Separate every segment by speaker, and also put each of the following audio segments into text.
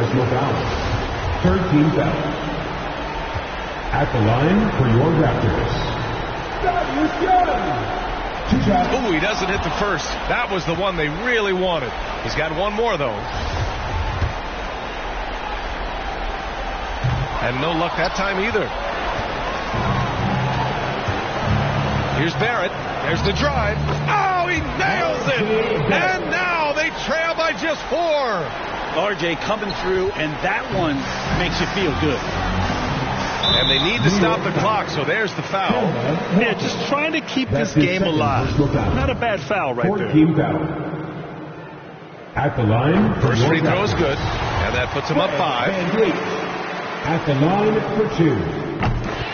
Speaker 1: personal foul. Third team foul. At the line for your Raptors. That is good. 2 shots.
Speaker 2: Oh, he doesn't hit the first. That was the one they really wanted. He's got one more, though. And no luck that time either. Here's Barrett. There's the drive. Oh, he nails it. And now they trail by just 4.
Speaker 3: RJ coming through, and that one makes you feel good.
Speaker 2: And they need to stop the clock, so there's the foul.
Speaker 3: Yeah, just trying to keep this game alive. Not a bad foul right there.
Speaker 1: 14 foul. At the line.
Speaker 2: First free throw is good, and that puts him up 5.
Speaker 1: At the line for 2.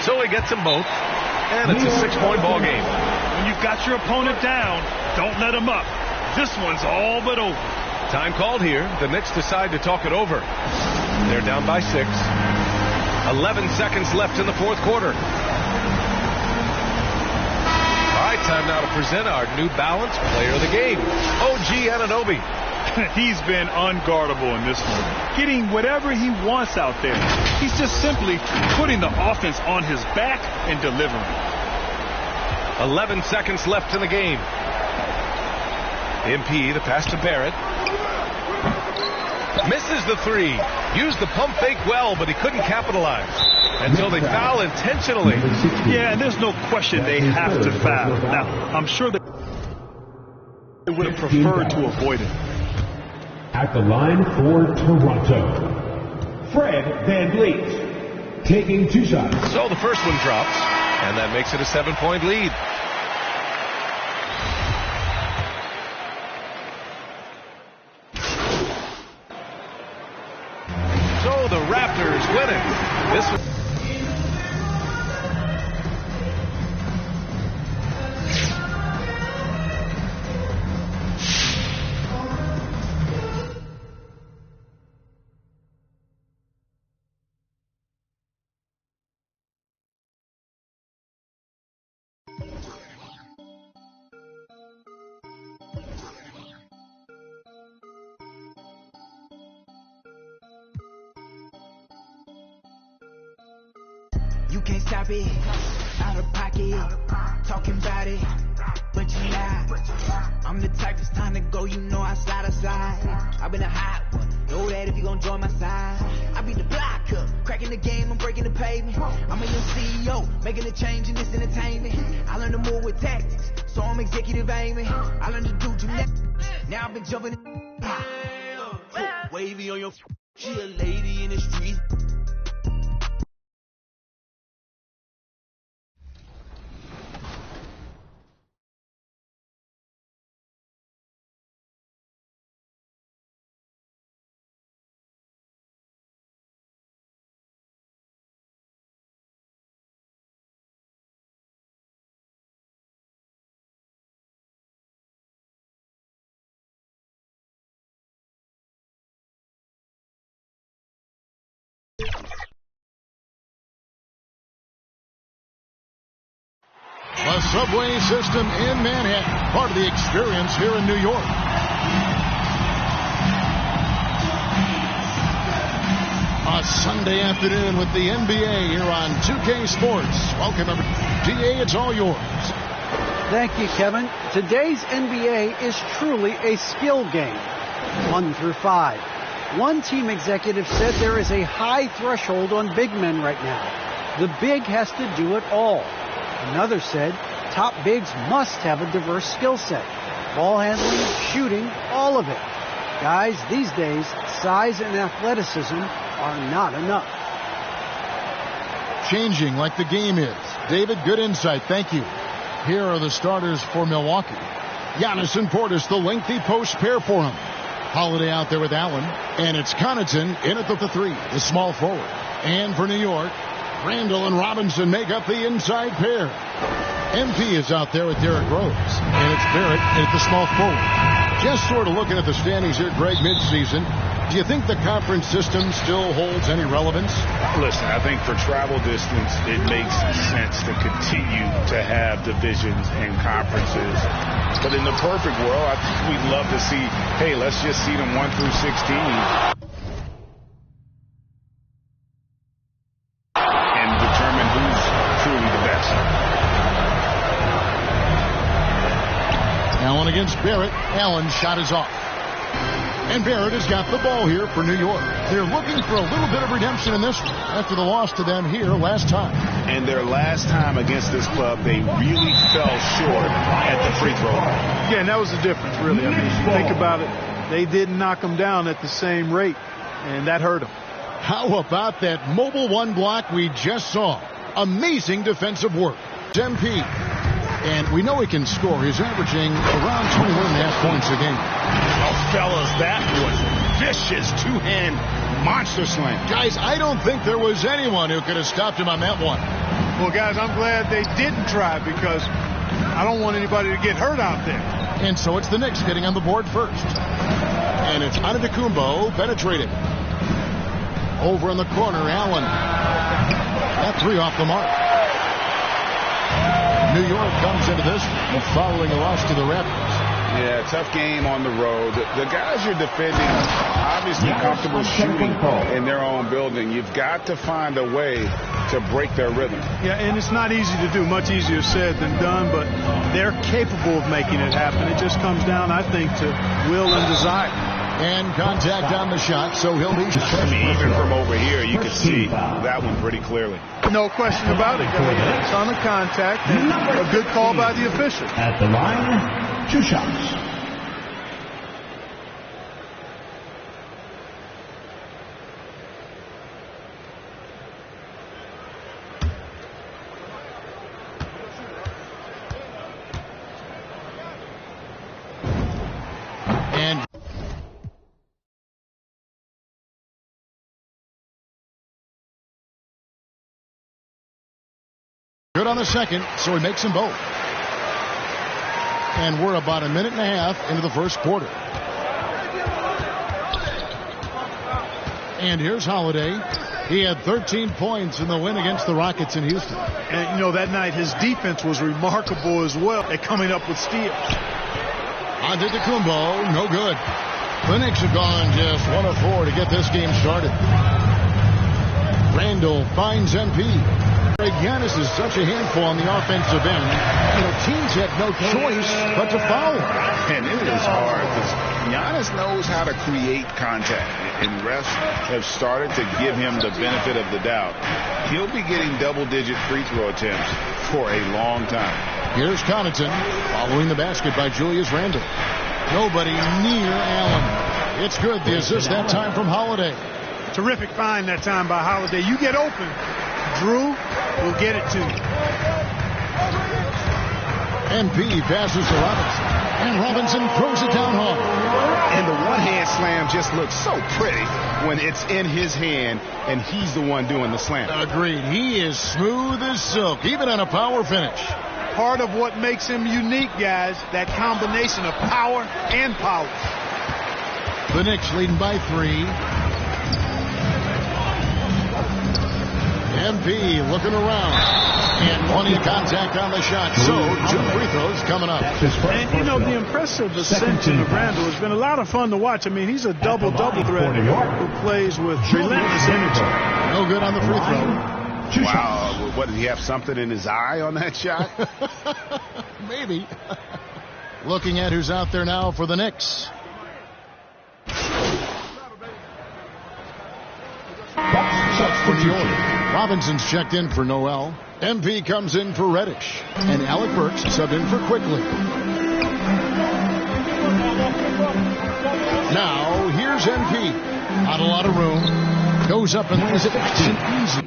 Speaker 2: So he gets them both, and it's a 6-point ball game.
Speaker 3: When you've got your opponent down, don't let him up. This one's all but over.
Speaker 2: Time called here. The Knicks decide to talk it over. They're down by 6. 11 seconds left in the fourth quarter. All right, time now to present our New Balance Player of the Game, OG Anunoby.
Speaker 3: He's been unguardable in this one, getting whatever he wants out there. He's just simply putting the offense on his back and delivering.
Speaker 2: 11 seconds left in the game. MP, the pass to Barrett. Misses the 3. Used the pump fake well, but he couldn't capitalize until they foul intentionally.
Speaker 3: Yeah, and there's no question they have to foul. Now, I'm sure they would have preferred to avoid it.
Speaker 1: At the line for Toronto, Fred VanVleet taking 2 shots.
Speaker 2: So the first one drops, and that makes it a 7-point lead. So the Raptors win it. This was
Speaker 4: You can't stop it, out of pocket, talking about it, but you lie. I'm the type it's time to go, you know I slide. I've been a hot one, know that if you gon' join my side. I be the blocker, cracking the game, I'm breaking the pavement. I'm a young CEO, making a change in this entertainment. I learned to move with tactics, so I'm executive aiming. I learned to do gymnastics, now I've been jumping. Wavy on your, she a lady in the streets.
Speaker 5: The subway system in Manhattan, part of the experience here in New York. A Sunday afternoon with the NBA here on 2K Sports. Welcome, everybody. DA, it's all yours.
Speaker 6: Thank you, Kevin. Today's NBA is truly a skill game, 1 through 5. One team executive said there is a high threshold on big men right now. The big has to do it all. Another said top bigs must have a diverse skill set. Ball handling, shooting, all of it. Guys, these days, size and athleticism are not enough.
Speaker 5: Changing like the game is. David, good insight. Thank you. Here are the starters for Milwaukee. Giannis and Portis, the lengthy post pair for him. Holiday out there with Allen. And it's Connaughton in at the 3, the small forward. And for New York, Randall and Robinson make up the inside pair. MP is out there with Derrick Rose. And it's Barrett at the small forward. Just sort of looking at the standings here, Greg, midseason. Do you think the conference system still holds any relevance?
Speaker 7: Listen, I think for travel distance, it makes sense to continue to have divisions and conferences. But in the perfect world, I think we'd love to see, hey, let's just see them 1 through 16.
Speaker 5: against Barrett. Allen's shot is off. And Barrett has got the ball here for New York. They're looking for a little bit of redemption in this one after the loss to them here last time.
Speaker 7: And their last time against this club, they really fell short at the free throw line.
Speaker 3: Yeah, and that was the difference, really. I mean, if you think about it, they didn't knock them down at the same rate, and that hurt them.
Speaker 5: How about that mobile one block we just saw? Amazing defensive work. MP. And we know he can score. He's averaging around 21.5 points a game.
Speaker 7: Oh, fellas, that was a vicious two-hand monster slam.
Speaker 5: Guys, I don't think there was anyone who could have stopped him on that one.
Speaker 3: Well, guys, I'm glad they didn't try because I don't want anybody to get hurt out there.
Speaker 5: And so it's the Knicks getting on the board first. And it's Antetokounmpo penetrated. Over in the corner, Allen. That three off the mark. New York comes into this following a loss to the Raptors.
Speaker 7: Yeah, tough game on the road. The guys you're defending are obviously comfortable shooting in their own building. You've got to find a way to break their rhythm.
Speaker 3: Yeah, and it's not easy to do. Much easier said than done, but they're capable of making it happen. It just comes down, I think, to will and desire.
Speaker 5: And contact on the shot, so he'll be...
Speaker 7: I mean, even from over here, you can see that one pretty clearly.
Speaker 3: No question about it. It's on the contact, and a good call by the official.
Speaker 1: At the line, 2 shots.
Speaker 5: And good on the second, so he makes them both. And we're about a minute and a half into the first quarter. And here's Holiday. He had 13 points in the win against the Rockets in Houston.
Speaker 3: And, you know, that night his defense was remarkable as well at coming up with steals.
Speaker 5: Antetokounmpo, no good. The Knicks have gone just 1 of 4 to get this game started. Randall finds MP. Giannis is such a handful on the offensive end. You know, teams have no choice but to foul him.
Speaker 7: And it is hard because Giannis knows how to create contact, and refs have started to give him the benefit of the doubt. He'll be getting double-digit free throw attempts for a long time.
Speaker 5: Here's Connaughton following the basket by Julius Randle. Nobody near Allen. It's good. The assist that time from Holiday.
Speaker 3: Terrific find that time by Holiday. You get open, Drew will get it to you.
Speaker 5: MP passes to Robinson. And Robinson throws it down hard.
Speaker 7: And the one-hand slam just looks so pretty when it's in his hand and he's the one doing the slam.
Speaker 5: Agreed. He is smooth as silk, even on a power finish.
Speaker 3: Part of what makes him unique, guys, that combination of power and power.
Speaker 5: The Knicks leading by 3. MP looking around. And plenty of contact on the shot. So, 2 free throws coming up.
Speaker 3: And, you know, the impressive ascension of Randall has been a lot of fun to watch. I mean, he's a double-double threat who plays with relentless energy.
Speaker 5: No good on the free throw.
Speaker 7: Wow. What, did he have something in his eye on that shot?
Speaker 5: Maybe. Looking at who's out there now for the Knicks. For New York. Robinson's checked in for Noel. MP comes in for Reddish. And Alec Burks subbed in for Quickly. Now, here's MP. Not a lot of room. Goes up and lays it easy.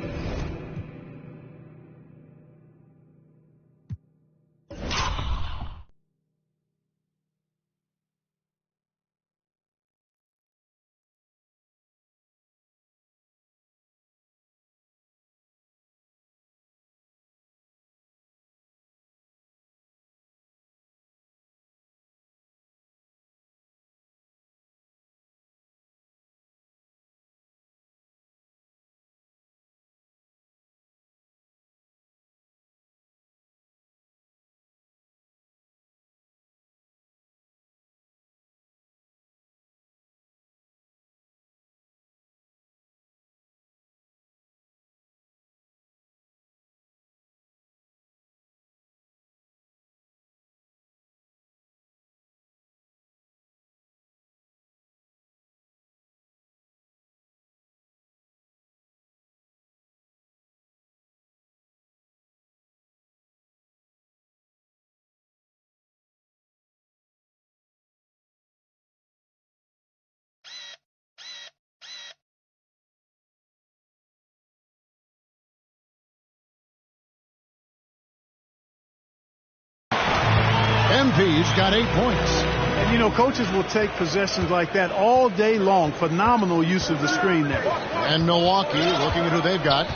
Speaker 5: MP's got 8 points.
Speaker 3: And, you know, coaches will take possessions like that all day long. Phenomenal use of the screen there.
Speaker 5: And Milwaukee, looking at who they've got.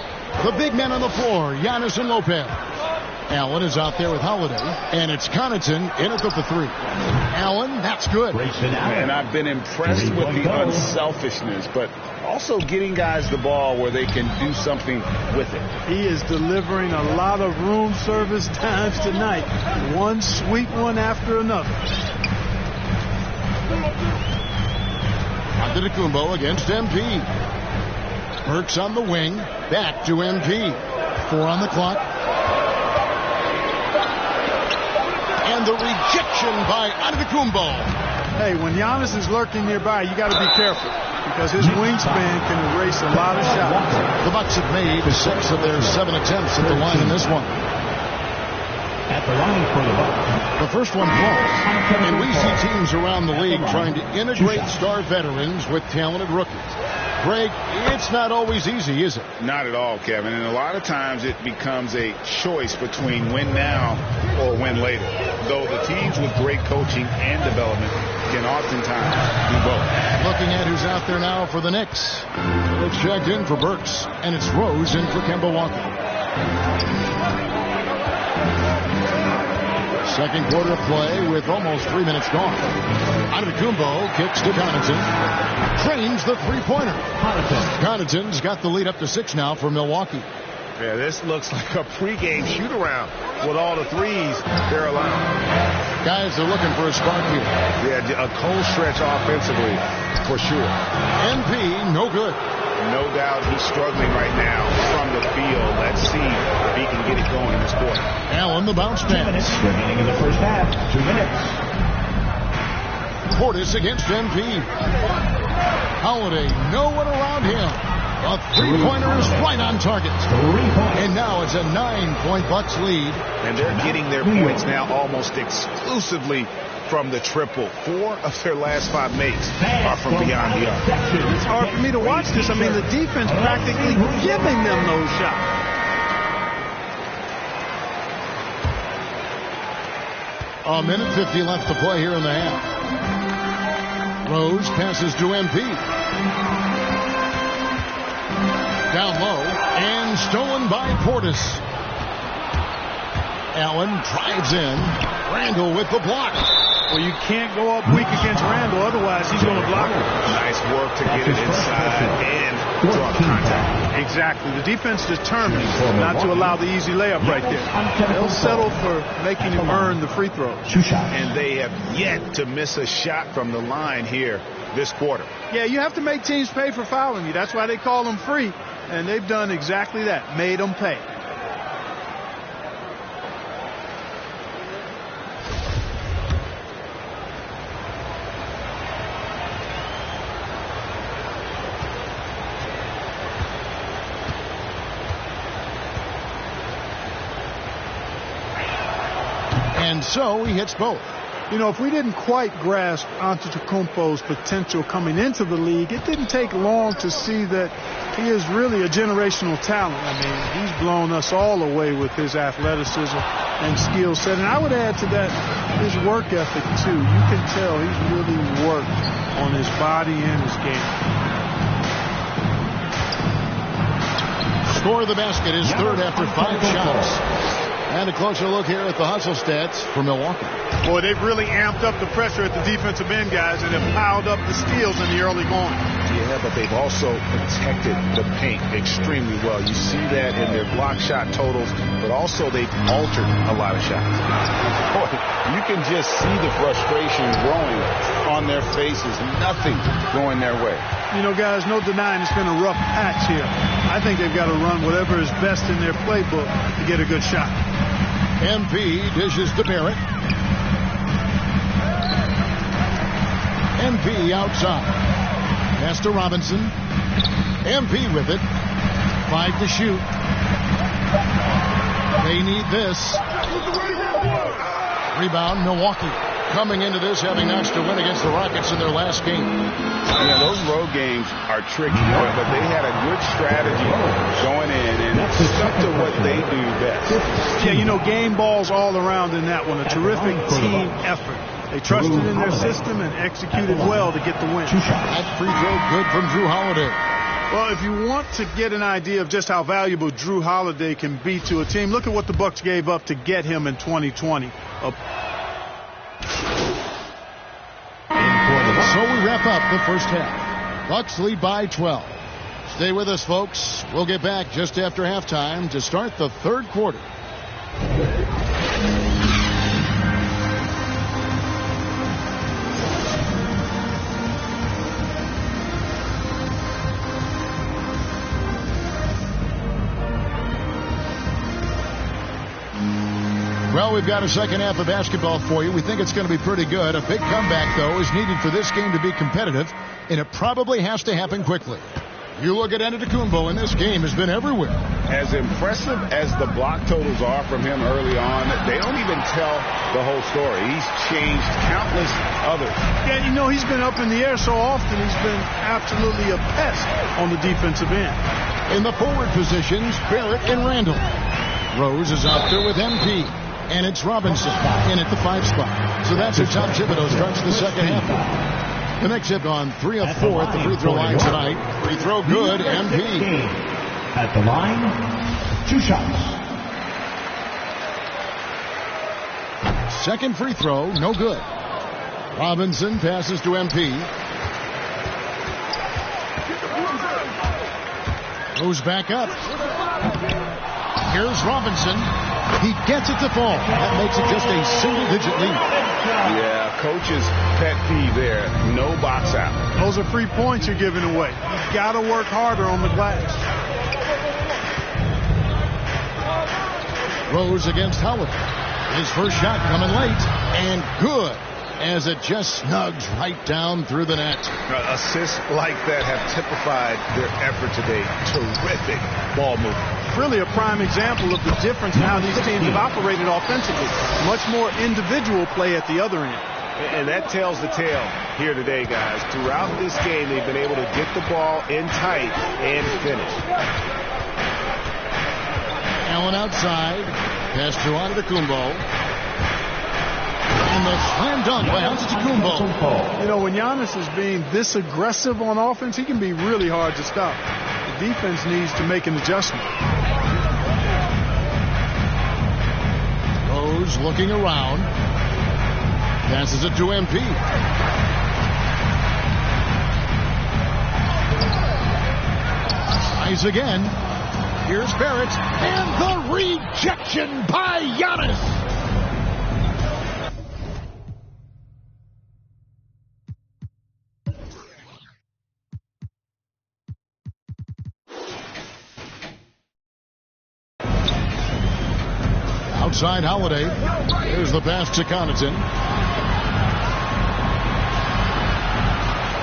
Speaker 5: The big men on the floor, Giannis and Lopez. Allen is out there with Holiday, and it's Connaughton in it with the 3. Allen, that's good.
Speaker 7: And I've been impressed with the unselfishness, but also getting guys the ball where they can do something with it.
Speaker 3: He is delivering a lot of room service times tonight. One sweet one after another.
Speaker 5: Antetokounmpo against MP. Burks on the wing. Back to MP. 4 on the clock. And the rejection by Antetokounmpo.
Speaker 3: Hey, when Giannis is lurking nearby, you got to be careful because his wingspan can erase a lot of shots.
Speaker 5: The Bucks have made 6 of their 7 attempts at the line in this one.
Speaker 1: At the line for the Bucks.
Speaker 5: The first one falls. And we see teams around the league trying to integrate star veterans with talented rookies. Greg, it's not always easy, is it?
Speaker 7: Not at all, Kevin. And a lot of times it becomes a choice between win now or win later. Though the teams with great coaching and development can oftentimes do both.
Speaker 5: Looking at who's out there now for the Knicks. It's checked in for Burks, and it's Rose in for Kemba Walker. Second quarter play with almost 3 minutes gone. Antetokounmpo kicks to Connaughton. Trains the three-pointer. Connaughton's got the lead up to 6 now for Milwaukee.
Speaker 7: Yeah, this looks like a pregame shoot-around with all the threes they're allowing.
Speaker 5: Guys are looking for a spark here.
Speaker 7: Yeah, a cold stretch offensively for sure.
Speaker 5: MP, no good.
Speaker 7: No doubt he's struggling right now from the field. Let's see if he can get it going in this quarter.
Speaker 5: Allen, the bounce
Speaker 1: 2 minutes
Speaker 5: pass.
Speaker 1: remaining in the first half. 2 minutes.
Speaker 5: Portis against MP. Holiday, no one around him. A three-pointer is right on target.
Speaker 1: 3 points.
Speaker 5: And now it's a 9-point Bucks lead.
Speaker 7: And they're getting their points now almost exclusively from the triple. 4 of their last 5 makes are from beyond the arc.
Speaker 3: It's hard for me to watch this. I mean, the defense practically giving them those shots.
Speaker 5: A minute 50 left to play here in the half. Rose passes to MP. Down low and stolen by Portis. Allen drives in. Randall with the block.
Speaker 3: Well, you can't go up weak against Randall, otherwise he's going to block him.
Speaker 7: Nice work to get it inside and draw contact.
Speaker 3: Exactly. The defense determined not to allow the easy layup right there. They'll settle for making him earn the free throws.
Speaker 7: And they have yet to miss a shot from the line here this quarter.
Speaker 3: Yeah, you have to make teams pay for fouling you. That's why they call them free. And they've done exactly that, made them pay.
Speaker 5: And so he hits both.
Speaker 3: You know, if we didn't quite grasp Antetokounmpo's potential coming into the league, it didn't take long to see that he is really a generational talent. I mean, he's blown us all away with his athleticism and skill set. And I would add to that his work ethic, too. You can tell he's really worked on his body and his game.
Speaker 5: Score of the basket is third after 5 shots. And a closer look here at the hustle stats for Milwaukee.
Speaker 3: Boy, they've really amped up the pressure at the defensive end, guys, and have piled up the steals in the early going.
Speaker 7: Yeah, but they've also protected the paint extremely well. You see that in their block shot totals, but also they've altered a lot of shots. Boy, you can just see the frustration growing on their faces. Nothing going their way.
Speaker 3: You know, guys, no denying it's been a rough patch here. I think they've got to run whatever is best in their playbook to get a good shot.
Speaker 5: MP dishes to Barrett. MP outside. Pass to Robinson. MP with it. 5 to shoot. They need this. Rebound, Milwaukee. coming into this having notched a win against the Rockets in their last game.
Speaker 7: Yeah, those road games are tricky, but they had a good strategy going in and stuck to what they do best.
Speaker 3: Yeah, you know, game balls all around in that one. A terrific team effort. They trusted in their system and executed well to get the win.
Speaker 5: That free throw good from Drew Holiday.
Speaker 3: Well, if you want to get an idea of just how valuable Drew Holiday can be to a team, look at what the Bucks gave up to get him in 2020.
Speaker 5: So we wrap up the first half. Bucks lead by 12. Stay with us, folks. We'll get back just after halftime to start the third quarter. Well, we've got a second half of basketball for you. We think it's going to be pretty good. A big comeback, though, is needed for this game to be competitive, and it probably has to happen quickly. You look at Antetokounmpo, and this game has been everywhere.
Speaker 7: As impressive as the block totals are from him early on, they don't even tell the whole story. He's changed countless others.
Speaker 3: Yeah, you know, he's been up in the air so often, he's been absolutely a pest on the defensive end.
Speaker 5: In the forward positions, Barrett and Randall. Rose is out there with MP. And it's Robinson in at the 5 spot. So that's how Tom Thibodeau starts the second half. The next hit on 3 of 4 at the free throw line tonight. Free throw good, MP.
Speaker 1: At the line, 2 shots.
Speaker 5: Second free throw, no good. Robinson passes to MP. Goes back up. Here's Robinson. He gets it to fall. That makes it just a single-digit lead.
Speaker 7: Yeah, coach's pet peeve there. No box out.
Speaker 3: Those are free points you're giving away. You've got to work harder on the glass.
Speaker 5: Rose against Howard. His first shot coming late. And good, as it just snugs right down through the net.
Speaker 7: Assists like that have typified their effort today. Terrific ball movement.
Speaker 3: Really a prime example of the difference in how these teams have operated offensively. Much more individual play at the other end.
Speaker 7: And that tells the tale here today, guys. Throughout this game, they've been able to get the ball in tight and finish.
Speaker 5: Allen outside. Pass to Antetokounmpo. And the slam dunk by Antetokounmpo.
Speaker 3: You know, when Giannis is being this aggressive on offense, he can be really hard to stop. The defense needs to make an adjustment.
Speaker 5: Rose looking around. Passes it to MP. Tries again. Here's Barrett. And the rejection by Giannis. Outside Holiday. Here's the pass to Connaughton.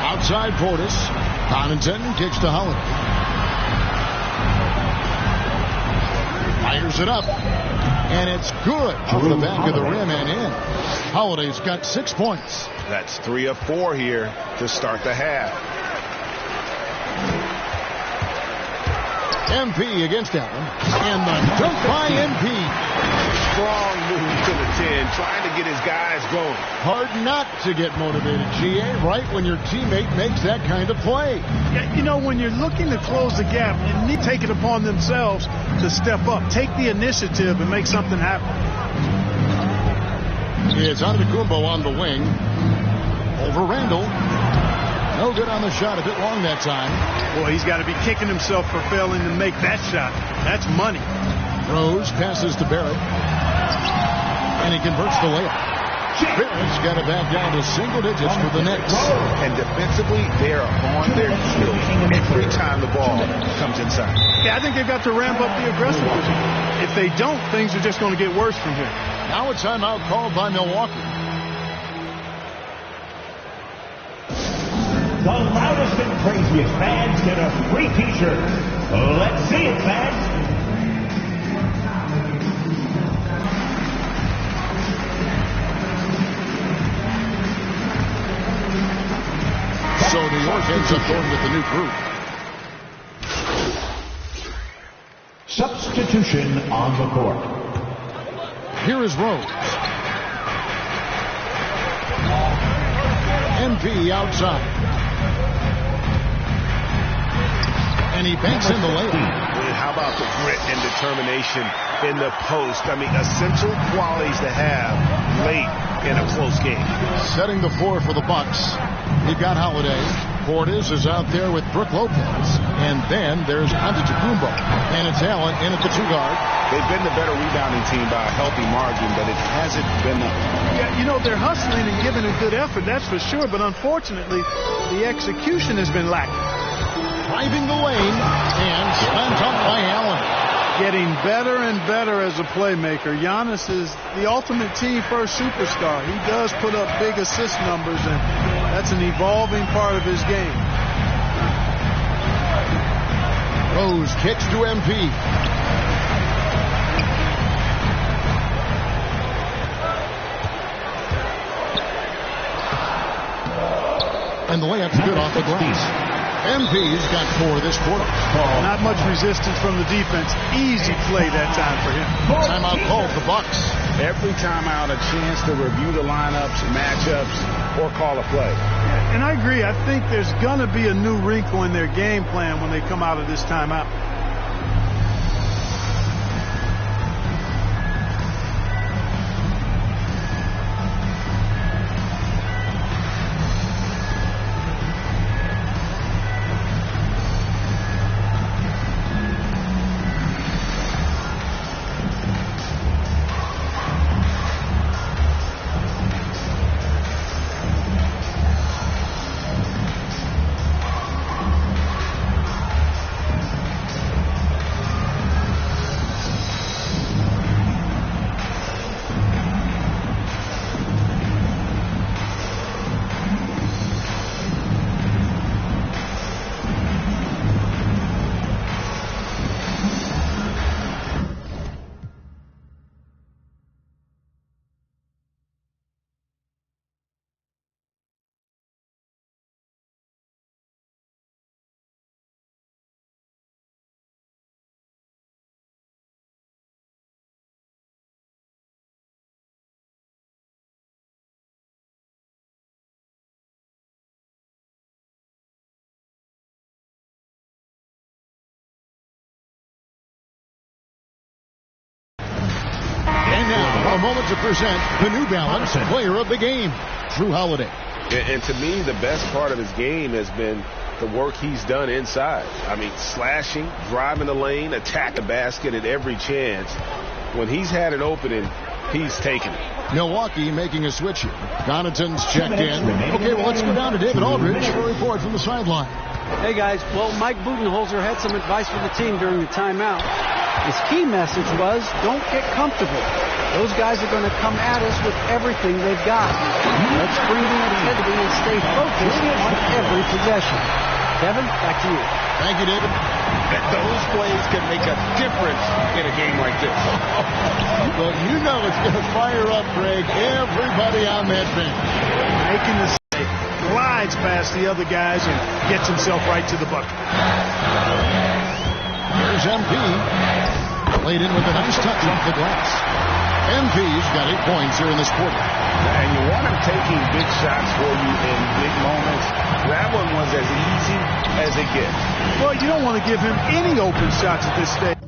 Speaker 5: Outside Portis. Connaughton kicks to Holiday. Fires it up. And it's good off the back of the rim and in. Holiday's got 6 points.
Speaker 7: That's 3 of 4 here to start the half.
Speaker 5: MP against Allen. And the dunk by MP.
Speaker 7: Strong move to the 10, trying to get his guys going.
Speaker 5: Hard not to get motivated, GA, right when your teammate makes that kind of play.
Speaker 3: Yeah, you know, when you're looking to close the gap, you need to take it upon themselves to step up. Take the initiative and make something happen.
Speaker 5: It's Antetokounmpo on the wing. Over Randall. No good on the shot, a bit long that time.
Speaker 3: Boy, he's got to be kicking himself for failing to make that shot. That's money.
Speaker 5: Rose passes to Barrett. And he converts the layup. Barrett's got it back down to single digits for the Knicks.
Speaker 7: And defensively, they are on their heels every time the ball comes inside.
Speaker 3: Yeah, I think they've got to ramp up the aggressiveness. If they don't, things are just going to get worse from here.
Speaker 5: Now a timeout called by Milwaukee.
Speaker 1: The loudest and craziest fans get a free t-shirt. Let's see it, fans.
Speaker 5: York ends up going with the new group.
Speaker 1: Substitution on the court.
Speaker 5: Here is Rose. MV outside. And he banks in the layup.
Speaker 2: How about the grit and determination in the post? I mean, essential qualities to have late in a close game.
Speaker 5: Setting the floor for the Bucks. You've got Holiday. Portis is out there with Brook Lopez. And then there's Antetokounmpo. And it's Allen in at the 2-guard.
Speaker 7: They've been the better rebounding team by a healthy margin, but it hasn't been enough.
Speaker 3: Yeah, you know, they're hustling and giving a good effort, that's for sure. But unfortunately, the execution has been lacking.
Speaker 5: Driving the lane and slammed up by Allen.
Speaker 3: Getting better and better as a playmaker. Giannis is the ultimate team-first superstar. He does put up big assist numbers, and that's an evolving part of his game.
Speaker 5: Rose kicks to MP. And the layup's good off the glass. MP's got 4 this quarter.
Speaker 3: Not much resistance from the defense. Easy play that time for him.
Speaker 5: Timeout called the Bucks.
Speaker 7: Every timeout, a chance to review the lineups, matchups, or call a play.
Speaker 3: And I agree. I think there's going to be a new wrinkle in their game plan when they come out of this timeout.
Speaker 5: Now, a moment to present the New Balance Player of the Game, Drew Holiday.
Speaker 2: And to me, the best part of his game has been the work he's done inside. I mean, slashing, driving the lane, attack the basket at every chance. When he's had an opening, he's taken it.
Speaker 5: Milwaukee making a switch here. Connaughton's checked in. Okay, well, let's go down to David Aldridge for a report from the sideline.
Speaker 6: Hey, guys. Well, Mike Budenholzer had some advice for the team during the timeout. His key message was, don't get comfortable. Those guys are going to come at us with everything they've got. Let's bring the intensity and stay focused on every possession. Kevin, back to you.
Speaker 5: Thank you, David.
Speaker 2: Those plays can make a difference in a game like this.
Speaker 5: Well, you know it's going to fire up, Greg, everybody on that bench.
Speaker 3: Making the mistake, glides past the other guys and gets himself right to the bucket.
Speaker 5: Here's MP. Played in with a nice touch off the glass. MP's got 8 points here in this quarter.
Speaker 7: And you want him taking big shots for you in big moments. That one was as easy as it gets.
Speaker 3: Well, you don't want to give him any open shots at this stage.